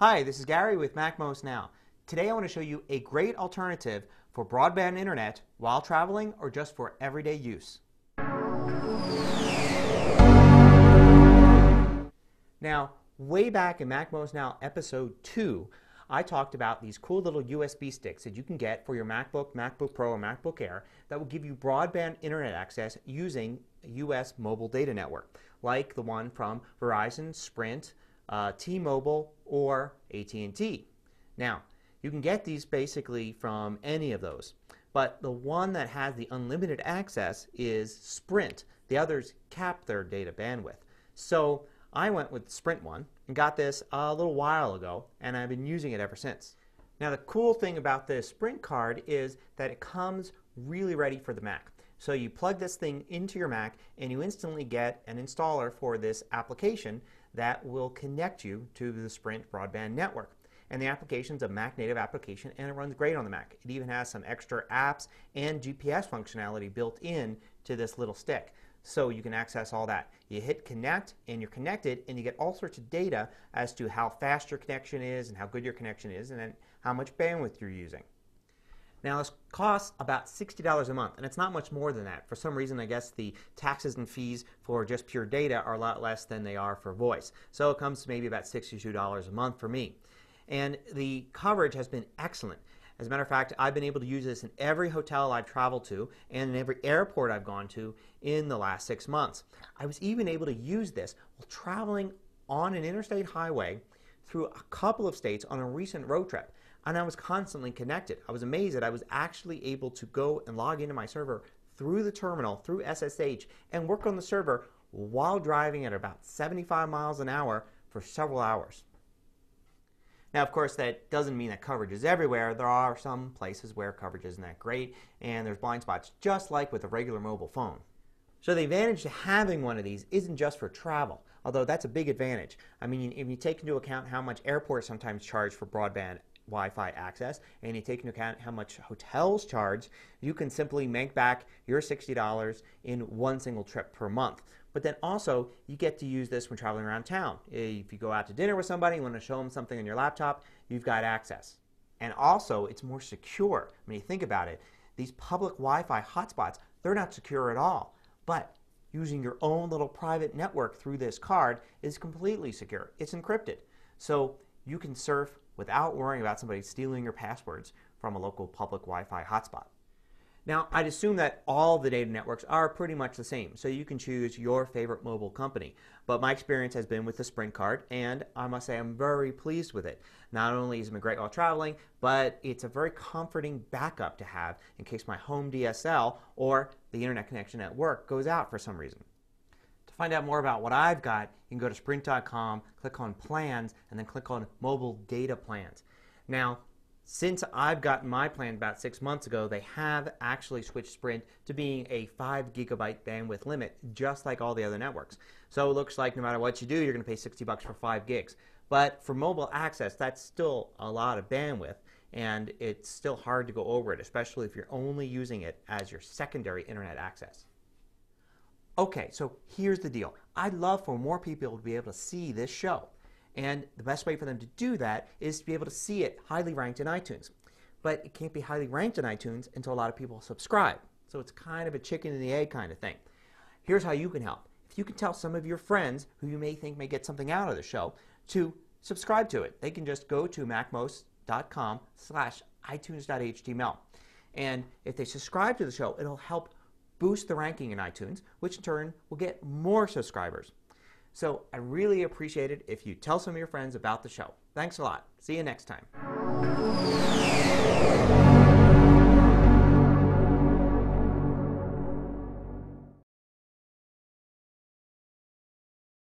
Hi, this is Gary with MacMost Now. Today I want to show you a great alternative for broadband internet while traveling or just for everyday use. Now, way back in MacMost Now episode 2, I talked about these cool little USB sticks that you can get for your MacBook, MacBook Pro, or MacBook Air that will give you broadband internet access using a US mobile data network, like the one from Verizon, Sprint, T-Mobile, or AT&T. Now, you can get these basically from any of those, but the one that has the unlimited access is Sprint. The others cap their data bandwidth. So I went with the Sprint one and got this a little while ago, and I've been using it ever since. Now, the cool thing about this Sprint card is that it comes really ready for the Mac. So you plug this thing into your Mac and you instantly get an installer for this application that will connect you to the Sprint broadband network. And the application's a Mac native application and it runs great on the Mac. It even has some extra apps and GPS functionality built in to this little stick. So you can access all that. You hit connect and you're connected, and you get all sorts of data as to how fast your connection is and how good your connection is and then how much bandwidth you're using. Now, this costs about $60 a month, and it's not much more than that. For some reason, I guess the taxes and fees for just pure data are a lot less than they are for voice. So it comes to maybe about $62 a month for me. And the coverage has been excellent. As a matter of fact, I've been able to use this in every hotel I've traveled to and in every airport I've gone to in the last 6 months. I was even able to use this while traveling on an interstate highway through a couple of states on a recent road trip. And I was constantly connected. I was amazed that I was actually able to go and log into my server through the terminal, through SSH, and work on the server while driving at about 75 miles an hour for several hours. Now, of course, that doesn't mean that coverage is everywhere. There are some places where coverage isn't that great, and there's blind spots, just like with a regular mobile phone. So the advantage to having one of these isn't just for travel, although that's a big advantage. I mean, if you take into account how much airports sometimes charge for broadband Wi-Fi access, and you take into account how much hotels charge, you can simply make back your $60 in one single trip per month. But then also, you get to use this when traveling around town. If you go out to dinner with somebody, you want to show them something on your laptop, you've got access. And also, it's more secure. When you think about it, these public Wi-Fi hotspots, they're not secure at all. But using your own little private network through this card is completely secure. It's encrypted. So you can surf without worrying about somebody stealing your passwords from a local public Wi-Fi hotspot. Now, I'd assume that all the data networks are pretty much the same, so you can choose your favorite mobile company. But my experience has been with the Sprint card, and I must say I'm very pleased with it. Not only has it been great while traveling, but it's a very comforting backup to have in case my home DSL or the internet connection at work goes out for some reason. To find out more about what I've got, you can go to sprint.com, click on Plans, and then click on Mobile Data Plans. Now, since I've gotten my plan about 6 months ago, they have actually switched Sprint to being a 5 gigabyte bandwidth limit, just like all the other networks. So it looks like no matter what you do, you're going to pay $60 for 5 gigs. But for mobile access, that's still a lot of bandwidth, and it's still hard to go over it, especially if you're only using it as your secondary internet access. Okay, so here's the deal. I'd love for more people to be able to see this show. And the best way for them to do that is to be able to see it highly ranked in iTunes. But it can't be highly ranked in iTunes until a lot of people subscribe. So it's kind of a chicken and the egg kind of thing. Here's how you can help. If you can tell some of your friends who you may think may get something out of the show to subscribe to it, they can just go to macmost.com/itunes.html. And if they subscribe to the show, it'll help boost the ranking in iTunes, which in turn will get more subscribers. So I really appreciate it if you tell some of your friends about the show. Thanks a lot. See you next time.